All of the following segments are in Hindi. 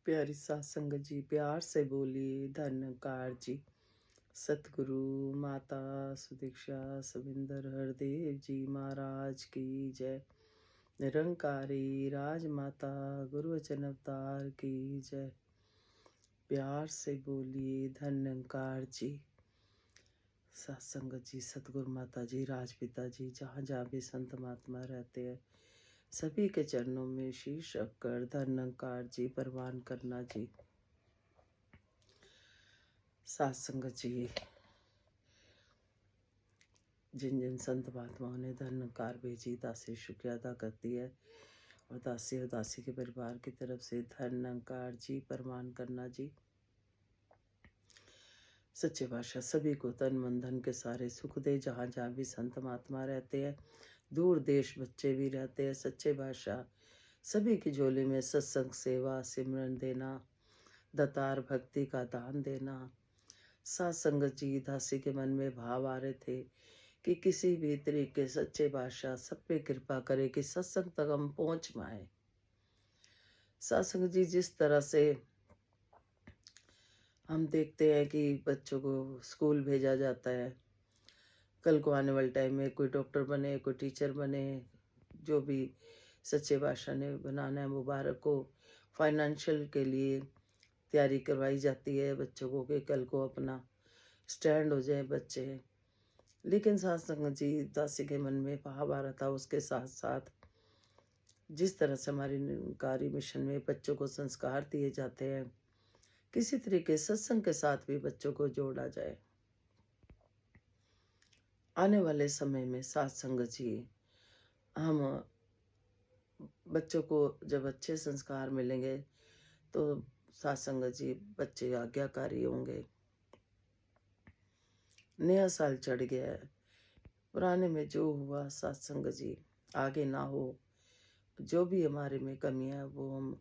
प्यारी सास संगत जी, प्यार से बोलिए धन्यकार जी। सतगुरु माता सुदीक्षा सविंदर हरदेव जी महाराज की जय। निरंकारी राजमाता गुरु वचन अवतार की जय। प्यार से बोलिए धन्यकार जी। सात संगत जी, सतगुरु माता जी, राजपिता जी, जहाँ जहाँ भी संत महात्मा रहते हैं सभी के चरणों में शीश रखकर धन्यकार जी परवान करना जी। सात संगत जी, जिन जिन संत महात्माओं ने धन्यकार भेजी, दासी शुक्रिया अदा करती है और दासी और दासी के परिवार की तरफ से धन्यकार जी परवान करना जी। सच्चे बादशाह सभी को तन मन धन के सारे सुख दे, जहाँ जहाँ भी संत महात्मा रहते हैं, दूर देश बच्चे भी रहते हैं। सच्चे बादशाह सभी की झोली में सत्संग सेवा सिमरन देना, दतार भक्ति का दान देना। सात संगत जी, दासी के मन में भाव आ रहे थे कि किसी भी तरीके सच्चे बादशाह सब पे कृपा करे कि सत्संग तक हम पहुंच पाए। सात संगत जी, जिस तरह से हम देखते हैं कि बच्चों को स्कूल भेजा जाता है, कल को आने वाले टाइम में कोई डॉक्टर बने, कोई टीचर बने, जो भी सच्चे बादशाह ने बनाना है मुबारक को, फाइनेंशियल के लिए तैयारी करवाई जाती है बच्चों को कि कल को अपना स्टैंड हो जाए बच्चे। लेकिन सात संगत जी, दासी के मन में भाव आ रहा था, उसके साथ साथ जिस तरह से हमारी निरंकारी मिशन में बच्चों को संस्कार दिए जाते हैं, किसी तरीके सत्संग के साथ भी बच्चों को जोड़ा जाए। आने वाले समय में सात संगत जी, हम बच्चों को जब अच्छे संस्कार मिलेंगे तो सात संगत जी बच्चे आज्ञाकारी होंगे। नया साल चढ़ गया है, पुराने में जो हुआ सात संगत जी आगे ना हो। जो भी हमारे में कमियां वो हम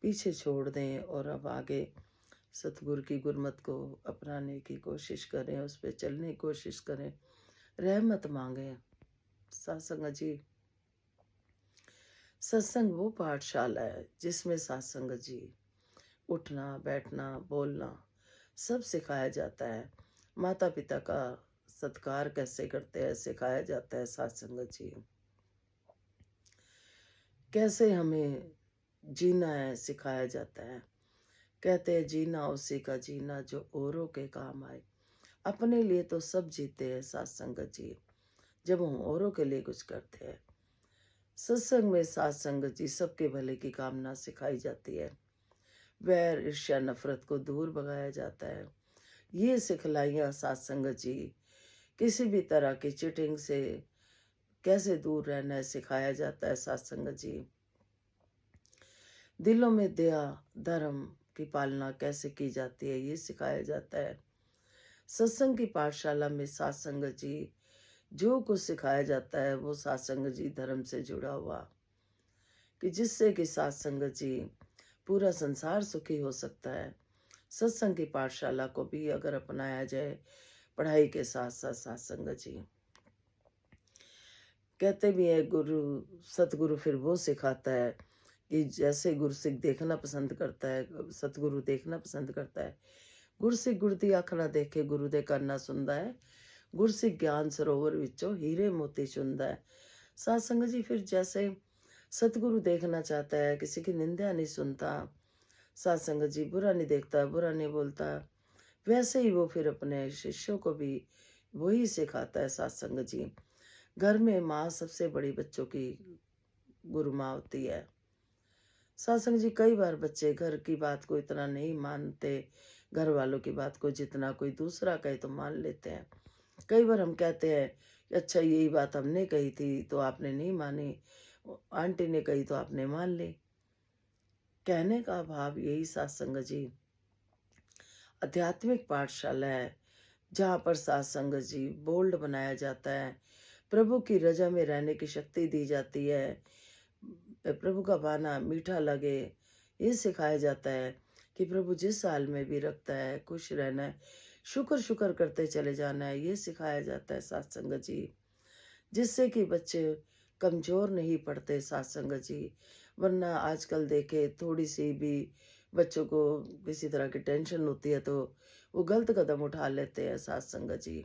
पीछे छोड़ दें और अब आगे सतगुरु की गुरमत को अपनाने की कोशिश करें, उस पर चलने की कोशिश करें, रहमत मांगें। सात संगत जी, सत्संग वो पाठशाला है जिसमें सात संगत जी उठना बैठना बोलना सब सिखाया जाता है। माता पिता का सत्कार कैसे करते हैं सिखाया जाता है। सात संगत जी, कैसे हमें जीना है सिखाया जाता है। कहते हैं जीना उसी का जीना जो औरों के काम आए। अपने लिए तो सब जीते हैं सात संगत जी, जब हम औरों के लिए कुछ करते हैं। सत्संग में सात संगत जी सबके भले की कामना सिखाई जाती है। वैर ईर्ष्या नफरत को दूर भगाया जाता है। ये सिखलाइयाँ सात संगत जी, किसी भी तरह की चीटिंग से कैसे दूर रहना है सिखाया जाता है। सात संगत जी, दिलों में दया धर्म की पालना कैसे की जाती है ये सिखाया जाता है। सत्संग की पाठशाला में सात संगत जी जो कुछ सिखाया जाता है वो सात संगत जी धर्म से जुड़ा हुआ, कि जिससे कि सात संगत जी पूरा संसार सुखी हो सकता है। सत्संग की पाठशाला को भी अगर अपनाया जाए पढ़ाई के साथ साथ सात संगत जी, कहते भी है गुरु सतगुरु फिर वो सिखाता है कि जैसे गुरु सिख देखना पसंद करता है, सतगुरु देखना पसंद करता है। गुरु सिख गुर दी अख ना देखे गुरु दे करना सुनता है। गुरसिख ज्ञान सरोवर विचों हीरे मोती चुनता है। सात संगत जी, फिर जैसे सतगुरु देखना चाहता है, किसी की निंदा नहीं सुनता, सात संगत जी बुरा नहीं देखता बुरा नहीं बोलता, वैसे ही वो फिर अपने शिष्यों को भी वही सिखाता है। सात संगत जी, घर में माँ सबसे बड़ी बच्चों की गुरु माँ होती है। सात संगत जी, कई बार बच्चे घर की बात को इतना नहीं मानते, घर वालों की बात को जितना कोई दूसरा कहे तो मान लेते हैं। कई बार हम कहते हैं कि अच्छा यही बात हमने कही थी तो आपने नहीं मानी, आंटी ने कही तो आपने मान ली। कहने का भाव यही सात संगत जी आध्यात्मिक पाठशाला है, जहाँ पर सात संगत जी बोल्ड बनाया जाता है, प्रभु की रजा में रहने की शक्ति दी जाती है, प्रभु का भाना मीठा लगे ये सिखाया जाता है कि प्रभु जिस हाल में भी रखता है खुश रहना है, शुक्र शुक्र करते चले जाना है, ये सिखाया जाता है सात संगत जी, जिससे कि बच्चे कमज़ोर नहीं पड़ते। सात संगत जी, वरना आजकल देखे थोड़ी सी भी बच्चों को किसी तरह की टेंशन होती है तो वो गलत कदम उठा लेते हैं साथ संगत जी।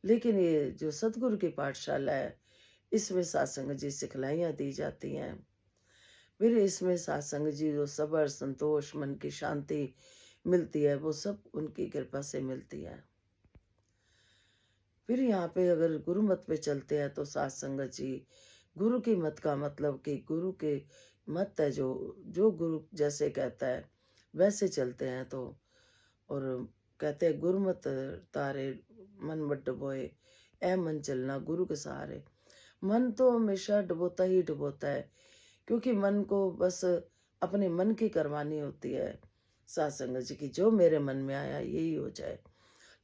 लेकिन ये जो सतगुरु की पाठशाला है, इसमें साथ संगत जी सिखलाइयाँ दी जाती हैं। फिर इसमें साथ संगत जी जो सब्र, संतोष, मन की शांति मिलती है, वो सब उनकी कृपा से मिलती है। फिर यहाँ पे अगर गुरु मत पे चलते हैं तो साथ संगत जी, गुरु की मत का मतलब कि गुरु के मत है जो जो गुरु जैसे कहता है वैसे चलते हैं तो। और कहते हैं गुरमत तारे मन बट डुबोए, ऐ मन चलना गुरु के सहारे। मन तो हमेशा डुबोता ही डुबोता है, क्योंकि मन को बस अपने मन की करवानी होती है साथ संगत जी की, जो मेरे मन में आया यही हो जाए।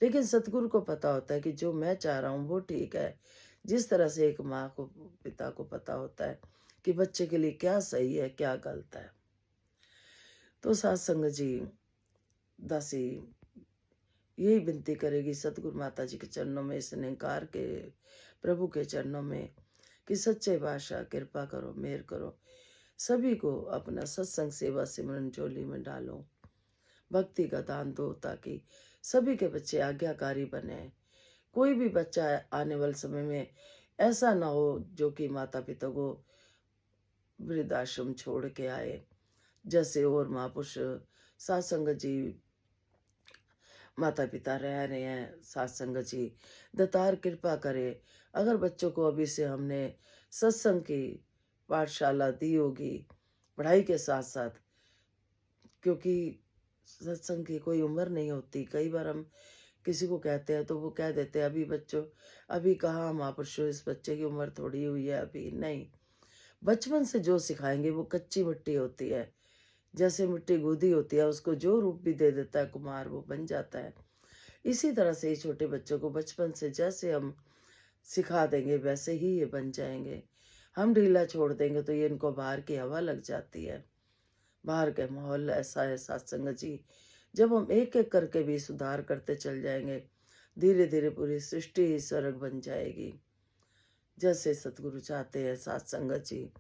लेकिन सतगुरु को पता होता है कि जो मैं चाह रहा हूँ वो ठीक है। जिस तरह से एक माँ को, पिता को पता होता है कि बच्चे के लिए क्या सही है क्या गलत है। तो साथ संगत जी, दासी यही विनती करेगी सतगुरु माता जी के चरणों में, इस निंकार के प्रभु के चरणों में, कि सच्चे बादशाह कृपा करो, मेहर करो, सभी को अपना सत्संग सेवा सिमरन झोली में डालो, भक्ति का दान दो, ताकि सभी के बच्चे आज्ञाकारी बने। कोई भी बच्चा आने वाले समय में ऐसा ना हो जो कि माता पिता को वृद्धाश्रम छोड़ के आए। जैसे और महापुरुष सात संगत जी माता पिता रह रहे हैं, सात संगत जी दातार कृपा करे। अगर बच्चों को अभी से हमने सत्संग की पाठशाला दी होगी पढ़ाई के साथ साथ, क्योंकि सत्संग की कोई उम्र नहीं होती। कई बार हम किसी को कहते हैं तो वो कह देते हैं अभी बच्चों, अभी कहाँ महापुरुषों, इस बच्चे की उम्र थोड़ी हुई है अभी। नहीं, बचपन से जो सिखाएंगे वो कच्ची मिट्टी होती है। जैसे मिट्टी गूदी होती है, उसको जो रूप भी दे देता है कुम्हार वो बन जाता है। इसी तरह से छोटे बच्चों को बचपन से जैसे हम सिखा देंगे वैसे ही ये बन जाएंगे। हम ढीला छोड़ देंगे तो ये इनको बाहर की हवा लग जाती है। बाहर का माहौल ऐसा है सत्संग जी, जब हम एक एक करके भी सुधार करते चल जाएंगे, धीरे धीरे पूरी सृष्टि ही स्वर्ग बन जाएगी। जैसे सतगुरु चाहते हैं सत्संग जी।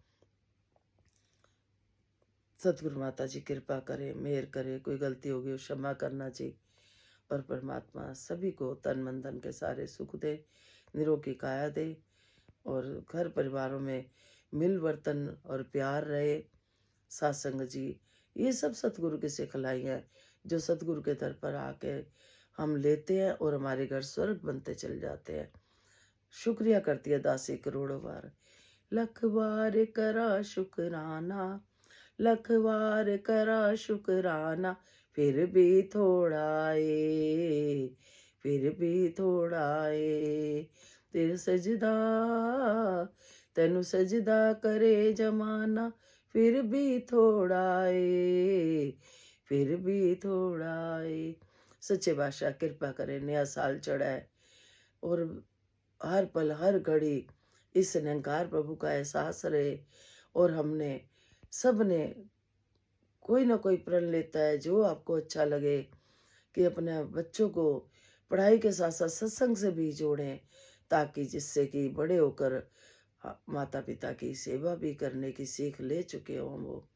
सतगुरु माता जी कृपा करे, मेहर करे, कोई गलती होगी क्षमा करना जी। और परमात्मा सभी को तन मन धन के सारे सुख दे, निरोगी काया दे, और घर परिवारों में मिल वर्तन और प्यार रहे। सत्संग जी, ये सब सतगुरु की सिखलाई है, जो सतगुरु के दर पर आके हम लेते हैं और हमारे घर स्वर्ग बनते चल जाते हैं। शुक्रिया करती है दासी करोड़ों बार। लख बार करा शुक्राना, लख बार करा शुक्राना, फिर भी थोड़ा ए, फिर भी थोड़ा ए। तेरे सजदा तेनु सजदा करे जमाना, फिर भी थोड़ा ए, फिर भी थोड़ा ए। सच्चे बादशाह कृपा करे, नया साल चढ़ा है और हर पल हर घड़ी इस निरंकार प्रभु का एहसास रहे। और हमने सबने कोई ना कोई प्रण लेता है जो आपको अच्छा लगे, कि अपने बच्चों को पढ़ाई के साथ साथ सत्संग से भी जोड़ें, ताकि जिससे कि बड़े होकर माता पिता की सेवा भी करने की सीख ले चुके हों, वो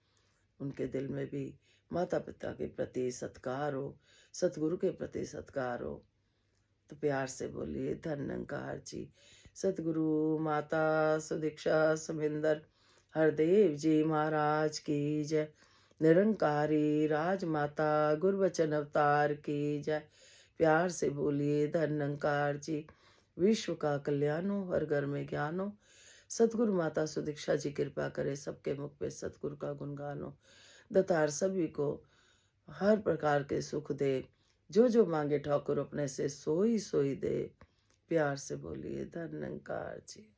उनके दिल में भी माता पिता के प्रति सत्कार हो, सतगुरु के प्रति सत्कार हो। तो प्यार से बोलिए धन निरंकार जी, सतगुरु माता सुदीक्षा सुमिंदर हरदेव जी महाराज की जय। निरंकारी राजमाता गुरबचन अवतार की जय। प्यार से बोलिए धन निरंकार जी। विश्व का कल्याण हो, हर घर में ज्ञान हो। सतगुरु माता सुदीक्षा जी कृपा करे, सबके मुख पे सतगुरु का गुणगान हो। दातार सभी को हर प्रकार के सुख दे, जो जो मांगे ठाकुर अपने से सोई सोई दे। प्यार से बोलिए धन निरंकार जी।